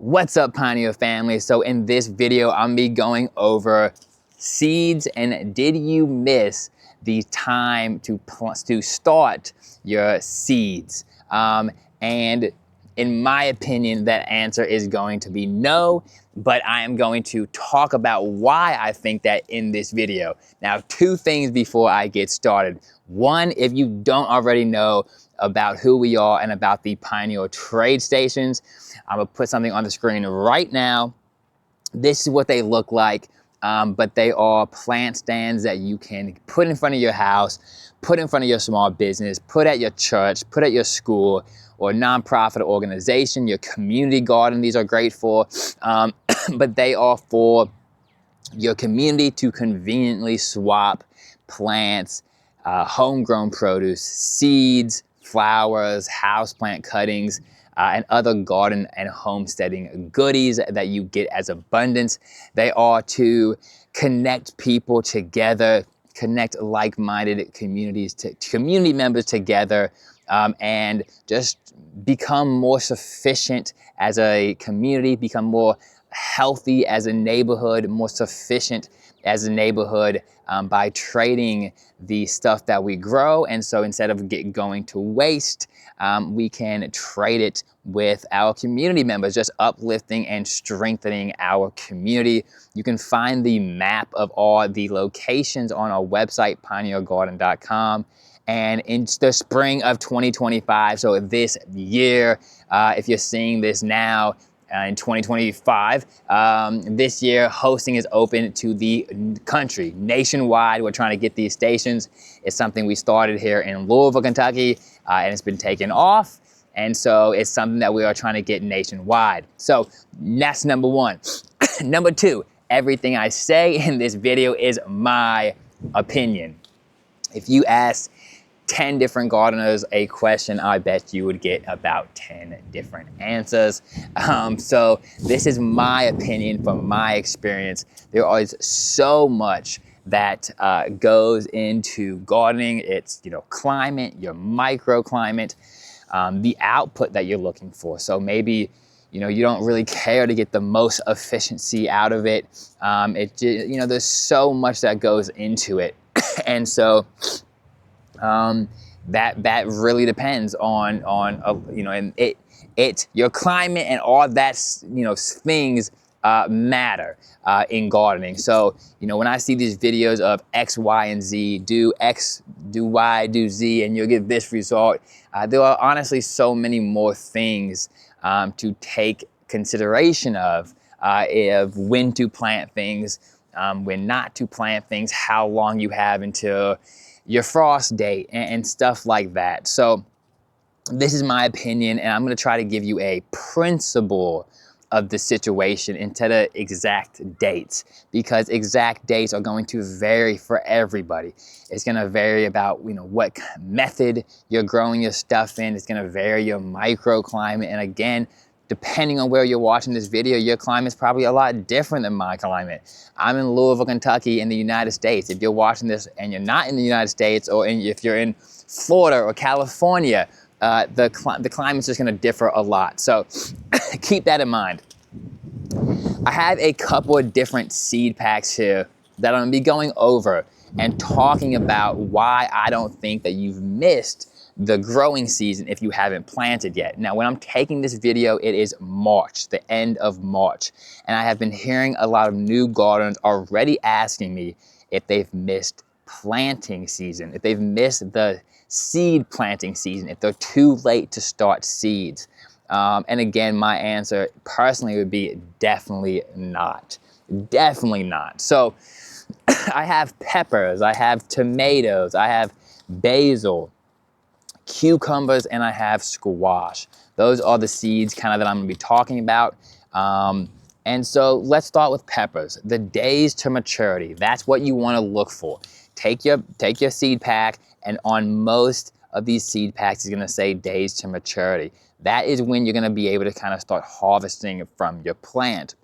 What's up, Pineal family? So in this video, I'm gonna be going over seeds and did you miss the time to start your seeds? And in my opinion, that answer is going to be no, but I am going to talk about why I think that in this video. Now, two things before I get started. One, if you don't already know about who we are and about the Pineal trade stations, I'm gonna put something on the screen right now. This is what they look like, but they are plant stands that you can put in front of your house, put in front of your small business, put at your church, put at your school or nonprofit organization, your community garden. These are great for, but they are for your community to conveniently swap plants, homegrown produce, seeds, flowers, houseplant cuttings, and other garden and homesteading goodies that you get as abundance. They are to connect people together, connect like-minded community members together, and just become more sufficient as a community, become more healthy as a neighborhood, more sufficient as a neighborhood by trading the stuff that we grow. And so instead of going to waste, we can trade it with our community members, just uplifting and strengthening our community. You can find the map of all the locations on our website, pinealgarden.com. And in the spring of 2025, so this year, if you're seeing this now, in 2025, this year, hosting is open to the country, nationwide. We're trying to get these stations. It's something we started here in Louisville, Kentucky, and it's been taken off. And so it's something that we are trying to get nationwide. So that's number one. Number two, everything I say in this video is my opinion. If you ask 10 different gardeners a question, I bet you would get about 10 different answers. So this is my opinion from my experience. There is so much that goes into gardening. It's, climate, your microclimate, the output that you're looking for. So maybe, you don't really care to get the most efficiency out of it. There's so much that goes into it. And so, that really depends on and your climate and all that things matter in gardening. So when I see these videos of X, Y, and Z, do X, do Y, do Z, and you'll get this result. There are honestly so many more things to take consideration of when to plant things, when not to plant things, how long you have until your frost date and stuff like that. So this is my opinion, and I'm gonna try to give you a principle of the situation instead of exact dates, because exact dates are going to vary for everybody. It's gonna vary about what method you're growing your stuff in. It's gonna vary your microclimate, and again, depending on where you're watching this video, your climate is probably a lot different than my climate. I'm in Louisville, Kentucky in the United States. If you're watching this and you're not in the United States, or if you're in Florida or California, the climate's just gonna differ a lot. So keep that in mind. I have a couple of different seed packs here that I'm gonna be going over and talking about why I don't think that you've missed the growing season if you haven't planted yet. Now, when I'm taking this video, it is March, the end of March. And I have been hearing a lot of new gardeners already asking me if they've missed planting season, if they've missed the seed planting season, if they're too late to start seeds. And again, my answer personally would be definitely not. Definitely not. So I have peppers, I have tomatoes, I have basil, cucumbers, and I have squash. Those are the seeds kind of that I'm gonna be talking about. And so let's start with peppers. The days to maturity, that's what you wanna look for. Take your seed pack, and on most of these seed packs, it's gonna say days to maturity. That is when you're gonna be able to kind of start harvesting from your plant.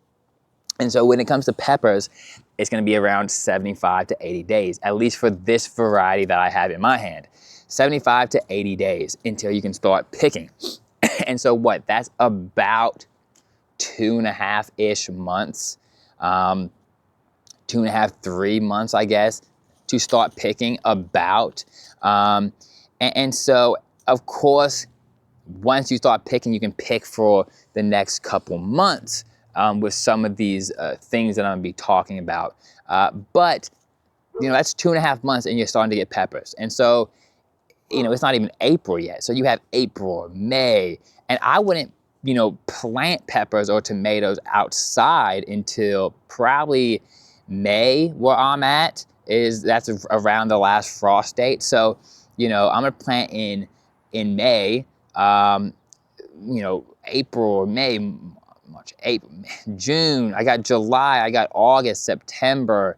And so when it comes to peppers, it's gonna be around 75 to 80 days, at least for this variety that I have in my hand. 75 to 80 days until you can start picking. And so that's about 2.5-ish months, 2.5, 3 months, I guess, to start picking about. And so, of course, once you start picking, you can pick for the next couple months with some of these things that I'm gonna be talking about. But, that's 2.5 months and you're starting to get peppers. And so, it's not even April yet. So you have April, May, and I wouldn't, plant peppers or tomatoes outside until probably May, where I'm at, that's around the last frost date. So, I'm gonna plant in May, April, May, March, April, June, I got July, I got August, September,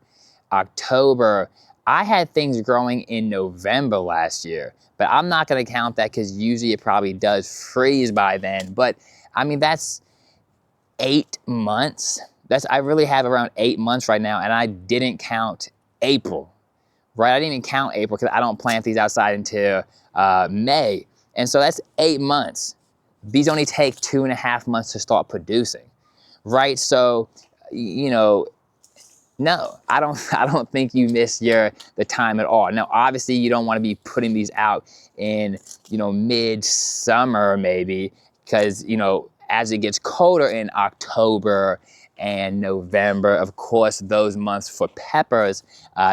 October. I had things growing in November last year, but I'm not gonna count that because usually it probably does freeze by then. But I mean, that's 8 months. I really have around 8 months right now, and I didn't count April, right? I didn't even count April because I don't plant these outside until May. And so that's 8 months. These only take 2.5 months to start producing, right? So, no, I don't think you miss the time at all. Now, obviously, you don't want to be putting these out in, mid-summer maybe, because, as it gets colder in October and November, of course, those months for peppers,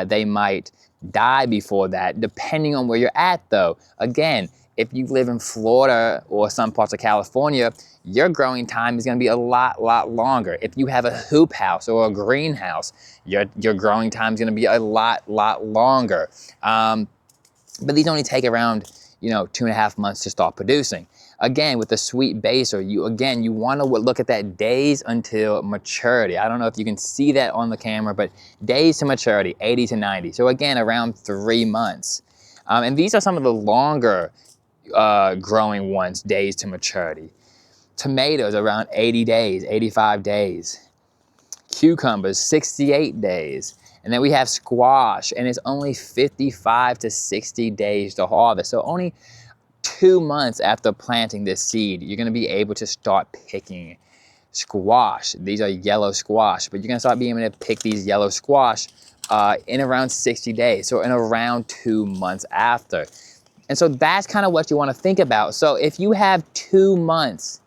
they might die before that, depending on where you're at, though. Again, if you live in Florida or some parts of California, your growing time is going to be a lot longer. If you have a hoop house or a greenhouse, your growing time is going to be a lot longer. But these only take around 2.5 months to start producing. Again, with the sweet basil, you want to look at that days until maturity. I don't know if you can see that on the camera, but days to maturity, 80 to 90. So again, around 3 months. And these are some of the longer growing ones, days to maturity. Tomatoes around 80 days, 85 days. Cucumbers, 68 days. And then we have squash, and it's only 55 to 60 days to harvest. So only 2 months after planting this seed, you're gonna be able to start picking squash. These are yellow squash, but you're gonna start being able to pick these yellow squash in around 60 days, so in around 2 months after. And so that's kind of what you wanna think about. So if you have 2 months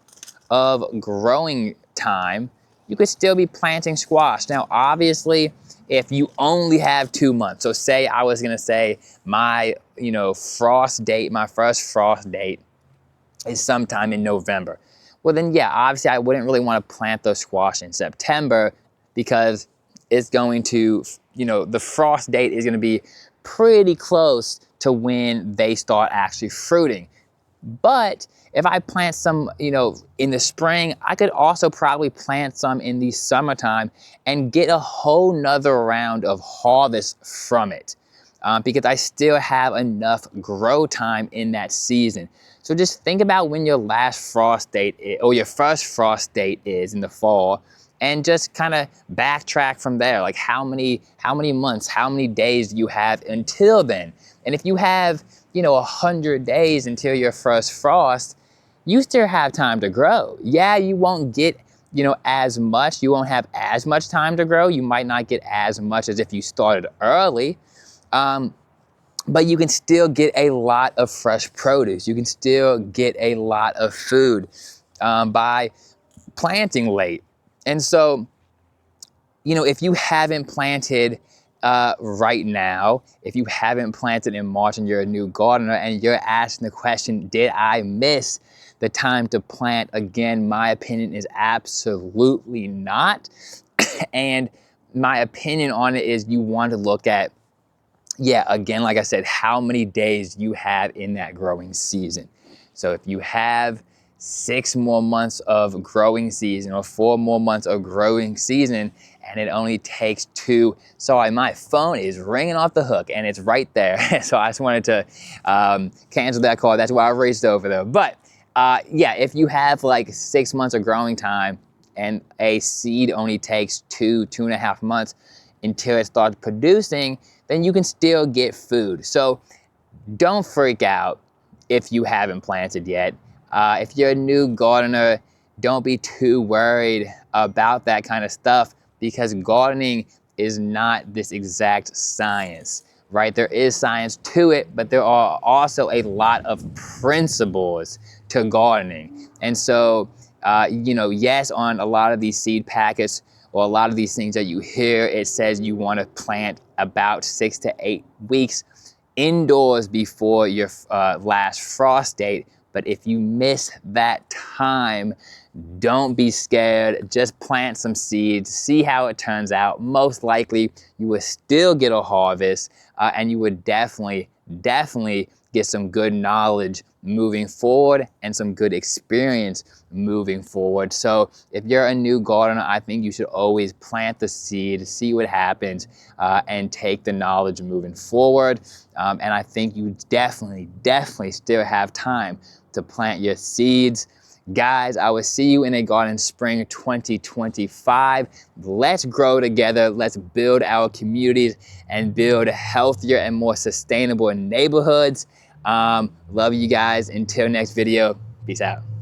of growing time, you could still be planting squash. Now, obviously, if you only have 2 months, so say I was gonna say my, frost date, my first frost date is sometime in November. Well then, yeah, obviously I wouldn't really wanna plant those squash in September because it's going to, the frost date is gonna be pretty close to when they start actually fruiting. But if I plant some, in the spring, I could also probably plant some in the summertime and get a whole nother round of harvest from it because I still have enough grow time in that season. So just think about when your last frost date is, or your first frost date is in the fall, and just kind of backtrack from there. Like how many months, how many days do you have until then? And if you have, 100 days until your first frost, you still have time to grow. Yeah, you won't get, as much. You won't have as much time to grow. You might not get as much as if you started early. But you can still get a lot of fresh produce. You can still get a lot of food by planting late. And so, if you haven't planted right now, if you haven't planted in March and you're a new gardener and you're asking the question, did I miss the time to plant? Again, my opinion is absolutely not. And my opinion on it is you want to look at, again, like I said, how many days you have in that growing season. So if you have 6 more months of growing season or 4 more months of growing season and it only takes 2, sorry, my phone is ringing off the hook and it's right there. So I just wanted to cancel that call. That's why I raced over there. But if you have like 6 months of growing time and a seed only takes 2.5 months until it starts producing, then you can still get food. So don't freak out if you haven't planted yet. If you're a new gardener, don't be too worried about that kind of stuff, because gardening is not this exact science, right? There is science to it, but there are also a lot of principles to gardening. And so, you know, yes, on a lot of these seed packets or a lot of these things that you hear, it says you want to plant about 6 to 8 weeks indoors before your last frost date. But if you miss that time, don't be scared. Just plant some seeds, see how it turns out. Most likely, you will still get a harvest, and you would definitely get some good knowledge moving forward and some good experience moving forward. So if you're a new gardener, I think you should always plant the seed, see what happens, and take the knowledge moving forward. And I think you definitely still have time to plant your seeds. Guys, I will see you in a garden spring 2025. Let's grow together. Let's build our communities and build healthier and more sustainable neighborhoods. Love you guys. Until next video, peace out.